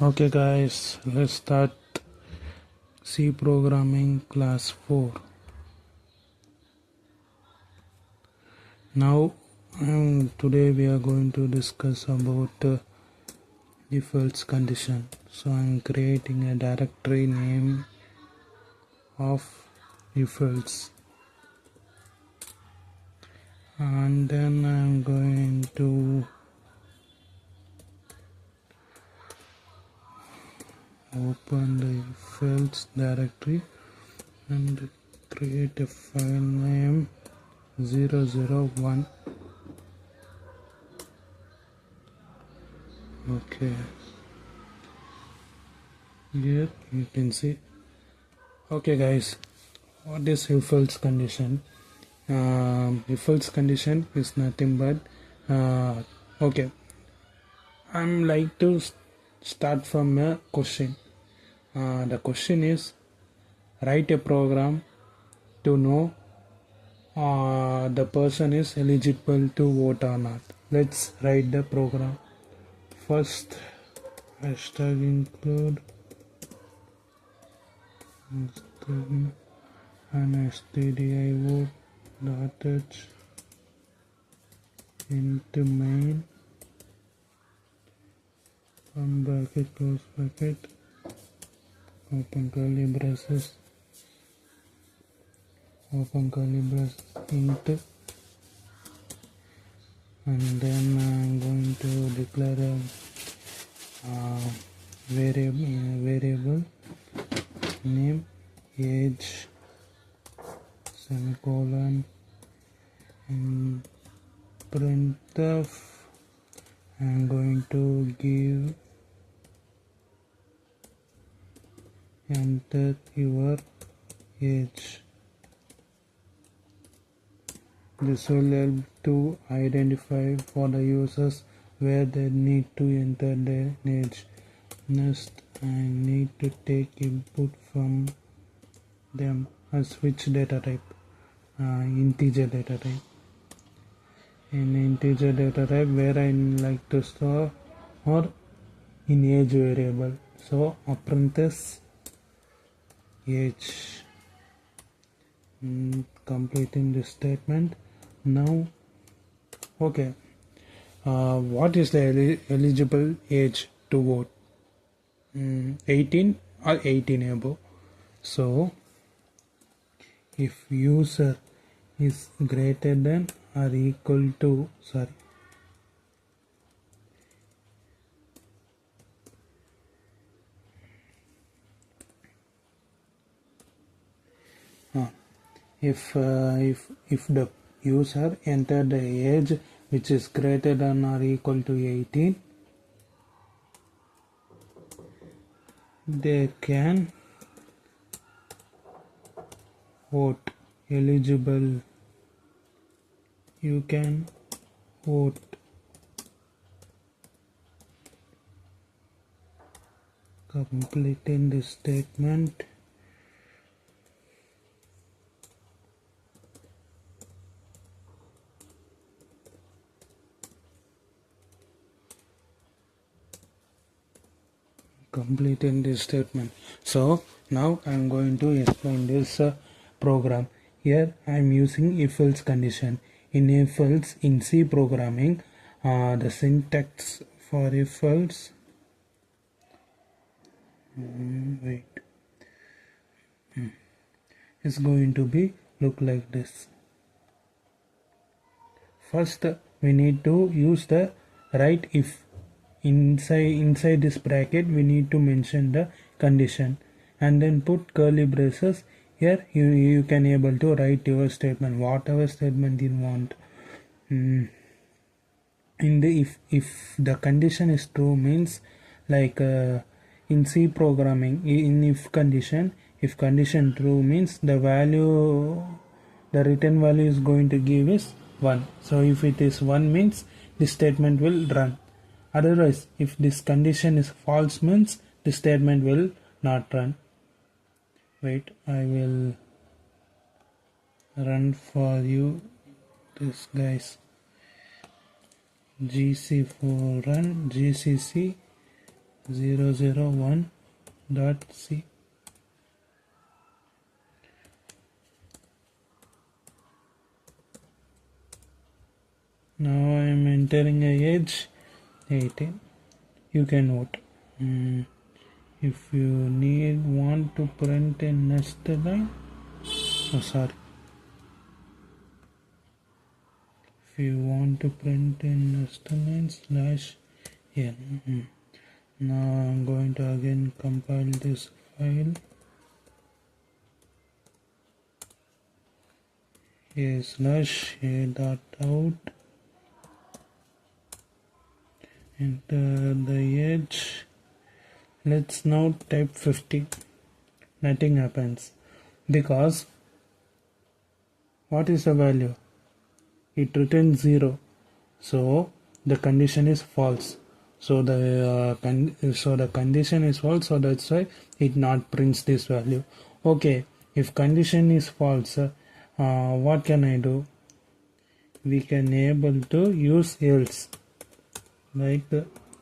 Okay guys, let's start C programming class 4. Now today we are going to discuss about if else condition. So I'm creating a directory name of if else, and then I'm going to open the if else directory and create a file name 001. Okay, here you can see. Okay guys, what is if else condition? If else condition is nothing but okay, I'm like to start from a question. The question is, write a program to know the person is eligible to vote or not. Let's write the program. First, hashtag include and stdio vote dot h into main on bracket close bracket open curly braces int, and then I'm going to declare a variable name age semicolon, and printf I'm going to give enter your age. This will help to identify for the users where they need to enter their age. Next, I need to take input from them as which data type? Integer data type. In integer data type where I like to store or in age variable. So apprentice age. Completing this statement. Now, okay, what is the eligible age to vote? 18 or 18 above. So, if user is greater than or equal to, if the user entered the age which is greater than or equal to 18, they can vote. Eligible, you can vote. Completing this statement. So now I'm going to explain this program. Here I'm using if else condition. In if else in C programming, the syntax for if else is going to be look like this. First we need to use the write if. Inside this bracket we need to mention the condition and then put curly braces. Here you can able to write your statement, whatever statement you want. In the if the condition is true means like in C programming, in if condition true means the written value is going to give is 1. So if it is 1 means this statement will run. Otherwise, if this condition is false means this statement will not run. Wait, I will run for you this guys. GC for run, GCC 001 dot c. Now I am entering a age 18. You can vote. If you want to print a nested line, if you want to print in nested line /n. Now I'm going to again compile this file. /a.out. Enter the edge. Let's now type 50. Nothing happens because what is the value? It returns 0, so the condition is false. So the condition is false, so that's why it not prints this value. Okay, if condition is false, what can I do? We can able to use else. Like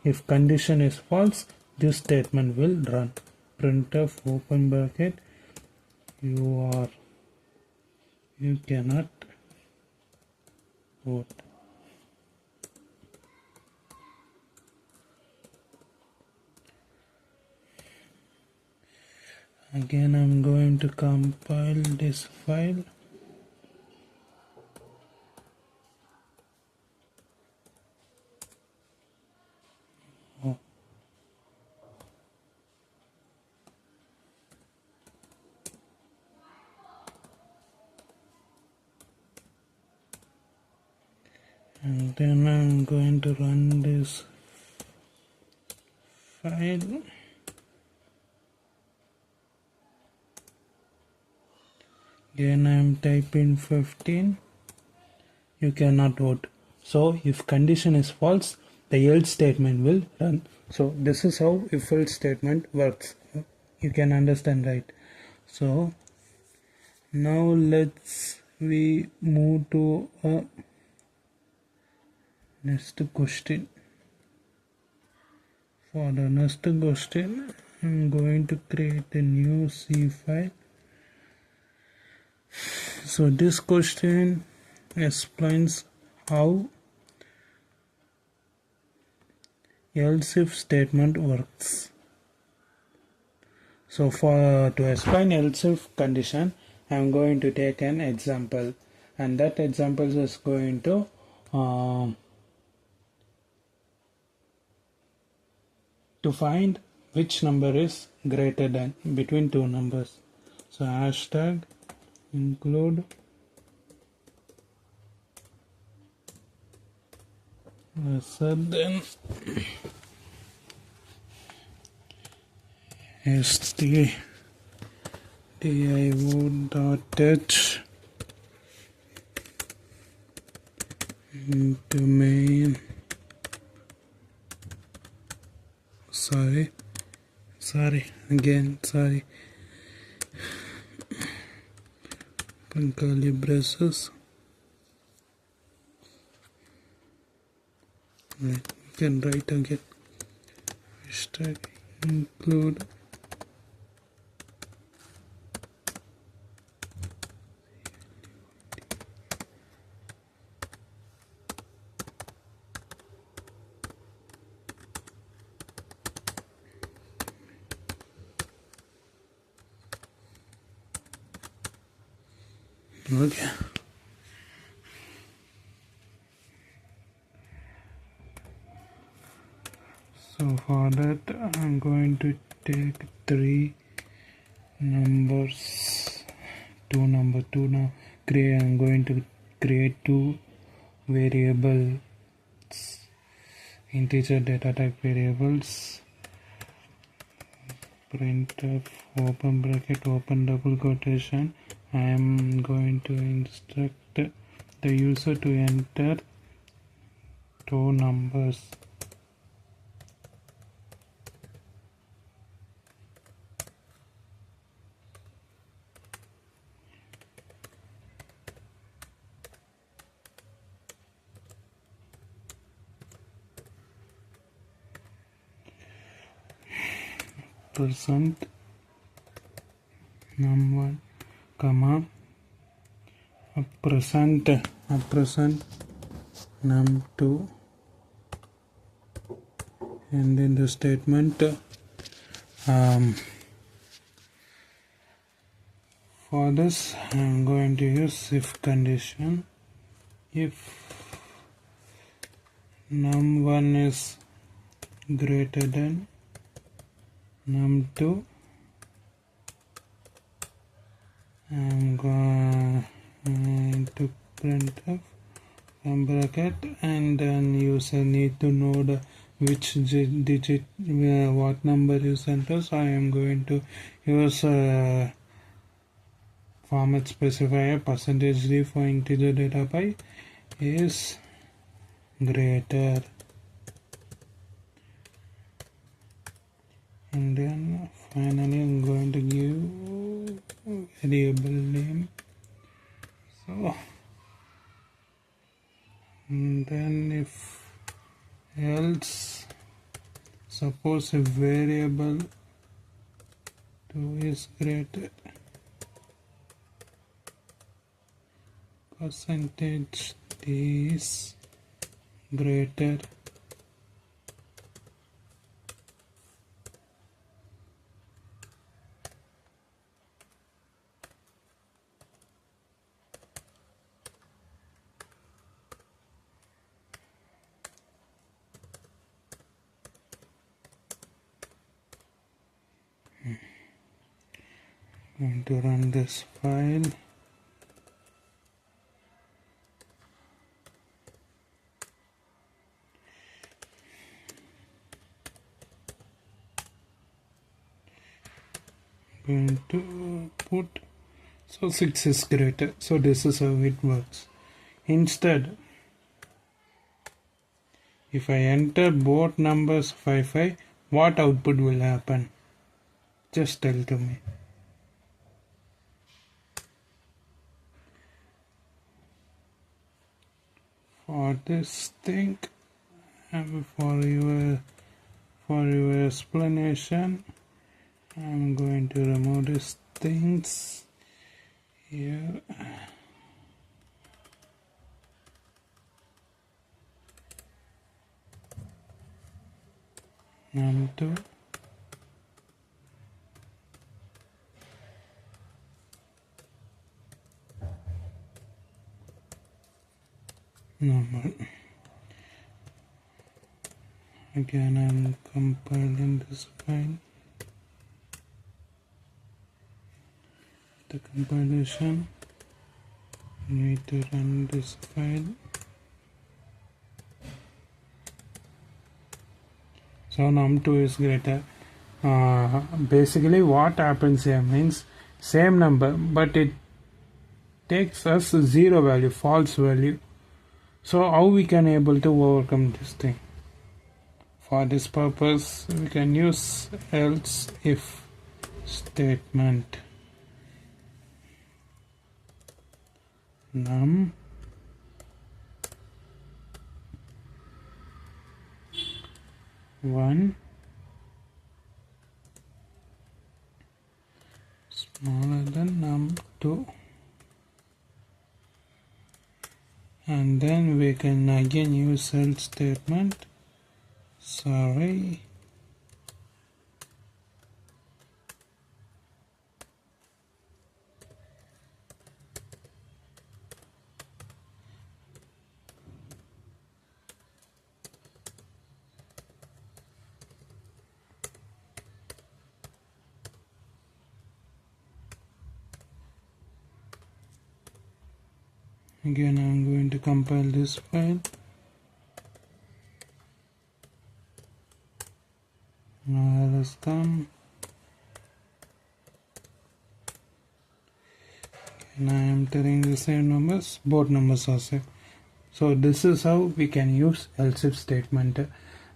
if condition is false, this statement will run. Printf open bracket, you cannot vote. Again I'm going to compile this file. And then I'm going to run this file. Again I'm typing 15. You cannot vote. So if condition is false, the else statement will run. So this is how if else statement works. You can understand, right? So now let's we move to a next question. For the next question, I'm going to create a new C file. So this question explains how else if statement works. So to explain else if condition, I am going to take an example, and that example is going to find which number is greater than between two numbers. So hashtag include lesser than stdio.h into main. Sorry, curly braces. Right, you can write again. Hashtag include okay. So for that I'm going to take three numbers, I'm going to create two variables, integer data type variables. Printf open bracket open double quotation. I am going to instruct the user to enter two numbers. present num1 comma present num2, and in the statement for this I am going to use if condition. If num1 is greater than num2, I am going to print f bracket, and then user need to know which digit what number is entered, so I am going to use format specifier %d for integer data type is greater, and then finally I'm going to give variable name. So and then if else, suppose if variable 2 is greater, percentage d is greater, going to run this file. Going to put, so 6 is greater, so this is how it works. Instead, if I enter both numbers 5, what output will happen? Just tell to me. For this thing, and for your explanation, I'm going to remove these things here. Num2 number. Again, I'm compiling this file. The compilation, need to run this file. So num2 is greater. Basically what happens here means same number, but it takes us 0 value, false value. So how we can able to overcome this thing? For this purpose we can use else if statement. Num one smaller than num2, and then we can again use else statement. Sorry, again I'm going to compile this file. Now let's come, and I am entering the same numbers, both numbers are same. So this is how we can use else if statement.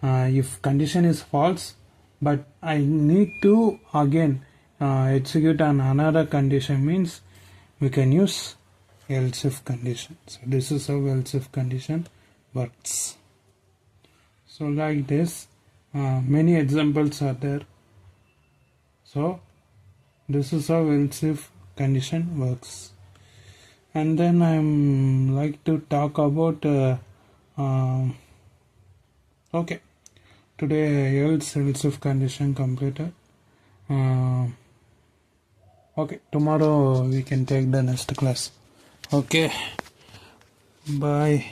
If condition is false, but I need to again execute on another condition, means we can use else if condition. So this is how else if condition works. So like this, many examples are there. So this is how else if condition works. And then I'm like to talk about okay, today else if condition completed. Okay, tomorrow we can take the next class. Okay, bye.